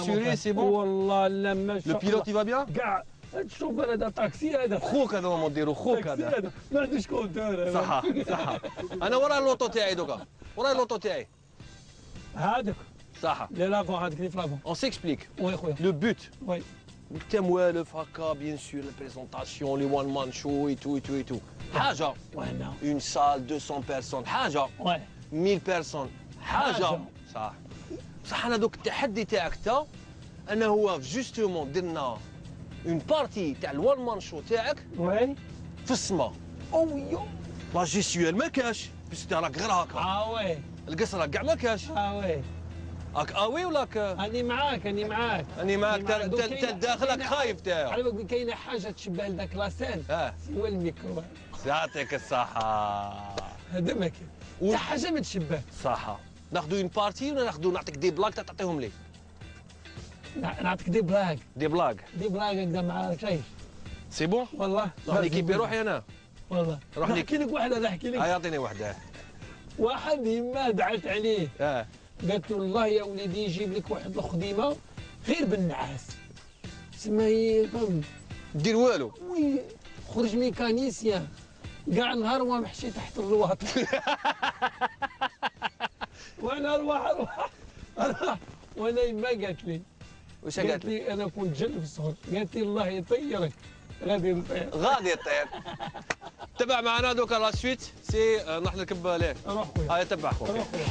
Assuré, c'est bon. والله لا ما Le pilote il va bien. كاع الشوفير هذا طاكسي هذا خوك هذا ما نديرو خوك طاكسي هذا. هذا ما عندوش كونتور صح صح. انا ورا اللوطو تاعي دوكا ورا اللوطو تاعي. هذاك صح. لي لافون هذاك اللي في لافون On s'explique. وي خويا Le but. وي انت موالف هكا بيان سور لي بريزونطاسيون لي وان مان شو اي تو اي تو اي تو. حاجه. وانا اون سال 200 بيرسون حاجه. وي 1000 بيرسون حاجه. صح. بصح انا دوك التحدي تاعك انت انا هو جوستومون درنا اون بارتي تاع الوان مان شو تاعك وي في السما. او يو لا جيستيوال ما كاش بس انت راك غير هكا. وي القصره كاع ما كاش. وي راك اوي ولا اني معاك اني معاك اني معاك انت داخلك خايف تاعك. على بالك كاينه حاجه تشبه لذاك لاسين هو الميكرو. يعطيك الصحة. هذا ما كاين حتى حاجه ما تشبه. صح. ناخذوا اون بارتي ولا ناخذوا نعطيك دي بلاك تعطيهم لي؟ نعطيك دي بلاك. دي بلاك. دي بلاك هكذا مع شايف. سي بون؟ والله. روح ليكيبي روحي انا. والله. روح نحكي لك واحد هذا نحكي لك. يعطيني وحده. واحد يما دعت عليه. قالت له والله يا وليدي يجيب لك واحد الخديمه غير بالنعاس. تسمى هي فهمت. دير والو. وي خرج ميكانيسيان. كاع نهار ما محشي تحت الرواط. وانا اروح وانا يما قالت لي واش قالت لي؟ انا كنت جن في الصغر. قالت لي الله يطيرك غادي نطير. غادي يطير. تبع معنا دوكا لا سويت سي نروح نركب ليه. روح خويا. هاي تبع خويا. روح خويا.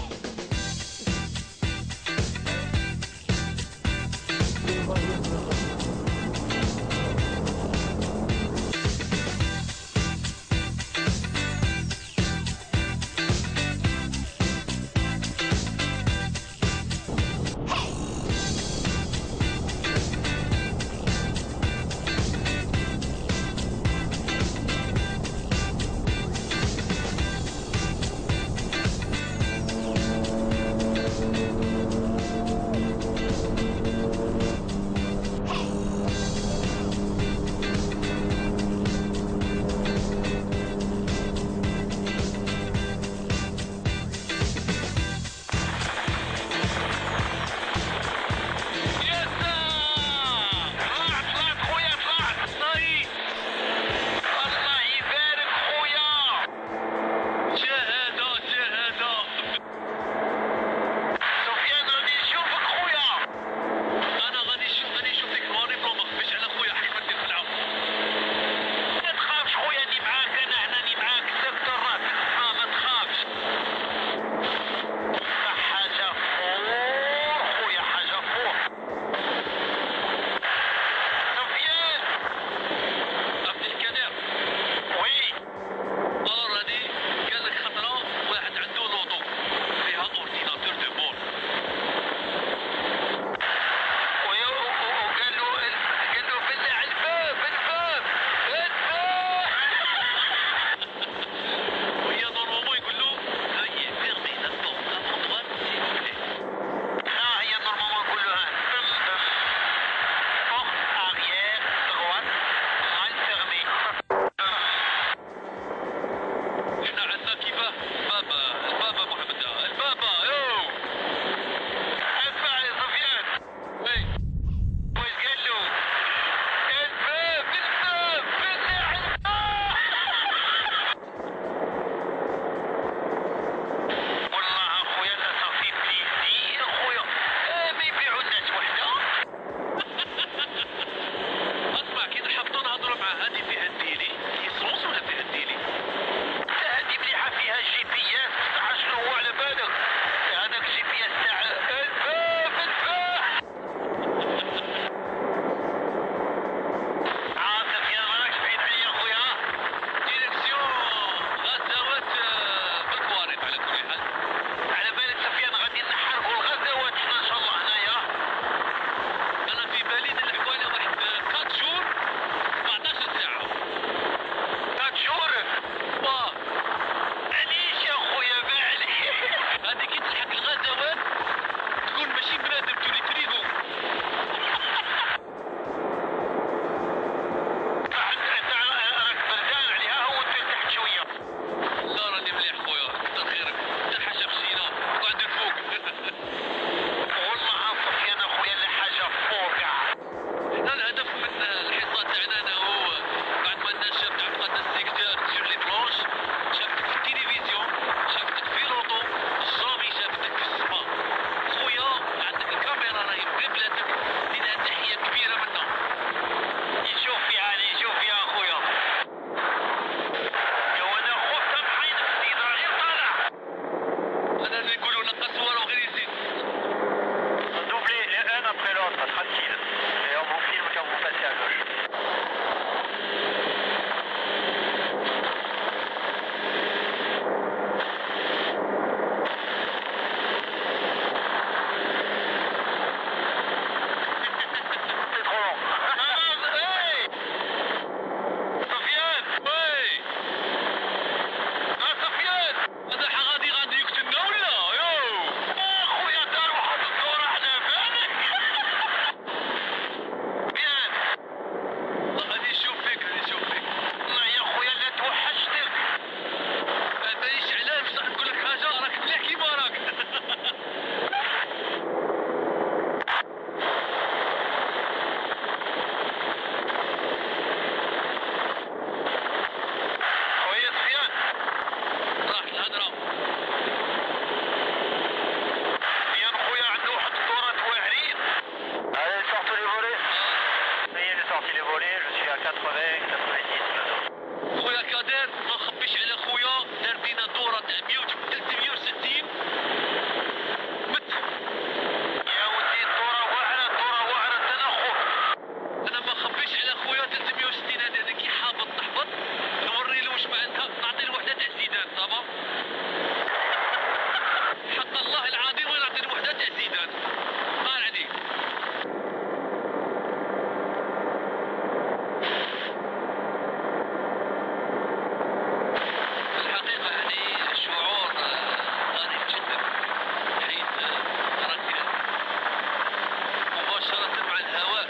مباشرة مع الهواء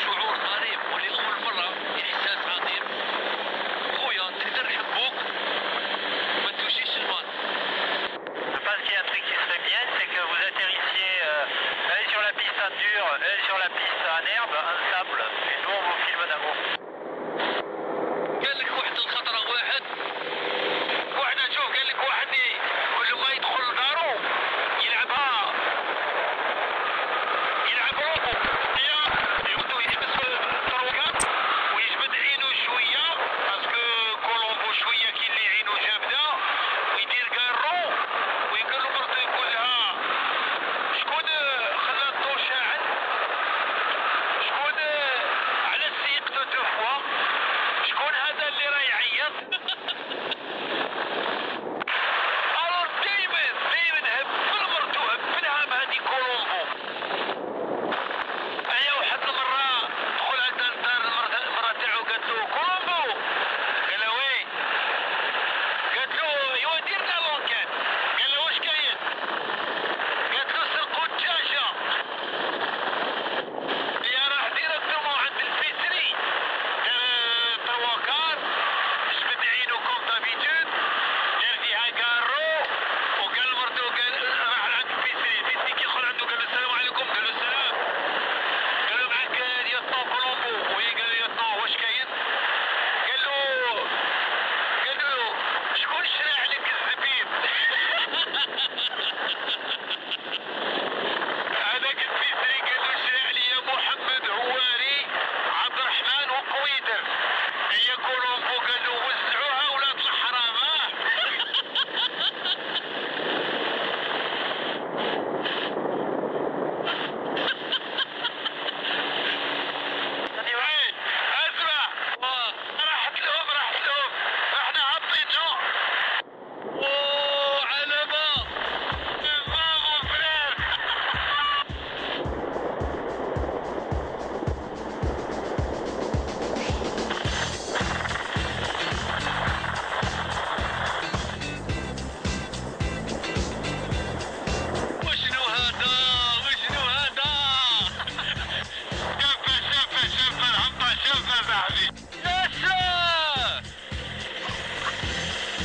شعور غريب ولأول مرة إحساس عظيم. خويا نقدر نحبوك ما توجيش المال. Je pense qu'il y a un truc qui serait bien, c'est que vous atterrissiez elle sur la piste en dur, elle sur la piste en herbe, en sable, et nous on vous filme d'en haut. قال لك واحد الخطرة واحد شوف قال لك واحد كل ما يدخل لدارو يلعبها روحو يبدو يحبس الطروقات ويجبد عينو شوية باسكو كولومبو شوية كي اللي عينو جابدة ويدير كارو ويقول له مرتو يقول لها شكون خلى الضو شاعل شكون على سيقتو دو فوا شكون هذا اللي راه يعيط الور دايما هبل مرتو هبلها بهادي كولومبو. ايا واحد المرة دخل عند الدار المرة تاعو قالت له كولومبو قال له وي قالت له ايوا دير لنا لونكات قال له واش كاين قالت له سرقوا الدجاجة هي راح ديريكتومون عند الفيسري دار طرواكار جبد عينو كوم دابيتود دار فيها كارو وقال لمرتو راح عند الفيسري كي يدخل عنده قال له السلام عليكم قال له السلام قال له معاك ليوتنون كولومبو وهي قال له ليوتنون واش كاين قال له شكون شرا عليك الزبيب هذاك الفيسري قال له شرا عليا محمد هواري عبد الرحمن وقويدر هي كولومبو قال له وزعوها ولاد الحرام اسمع راحت لهم احنا هبطينو علامة مامو فرير وشنو هذا شوف الهبطة شوف صاحبي ياسا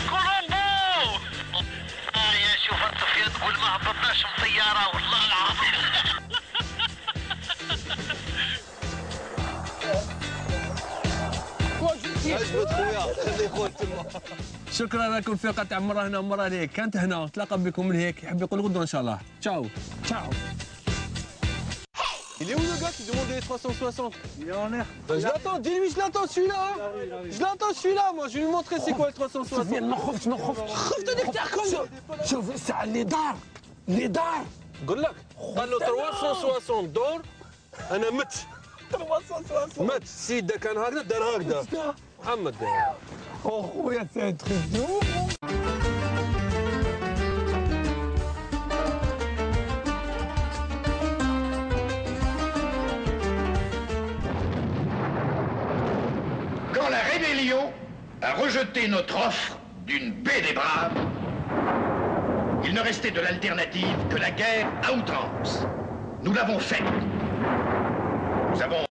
كولومبو يا شوف الطفية تقول ما هبطناش من طيارة والله العظيم عجبت خويا خلي خويا تما. شكرا لكم في قطع مرة هنا ومرة هيك كانت هنا تلاقى بكم من هيك يحب يقول غدوة ان شاء الله. تشاو تشاو. Il est où le gars qui demandait les 360? Il est en air. Je l'attends, dis-lui je l'attends celui-là. Je l'attends celui-là, moi je vais lui montrer c'est quoi le 360. سفيان ما خفتش خفت هذيك تاع شوف الساعة اللي دار نقول لك قال له 360 دور انا مت 360 مت السيد ده كان هكذا دار هكذا محمد خويا سي تخدو. Quand la rébellion a rejeté notre offre d'une baie des braves, il ne restait de l'alternative que la guerre à outrance. Nous l'avons faite. Nous avons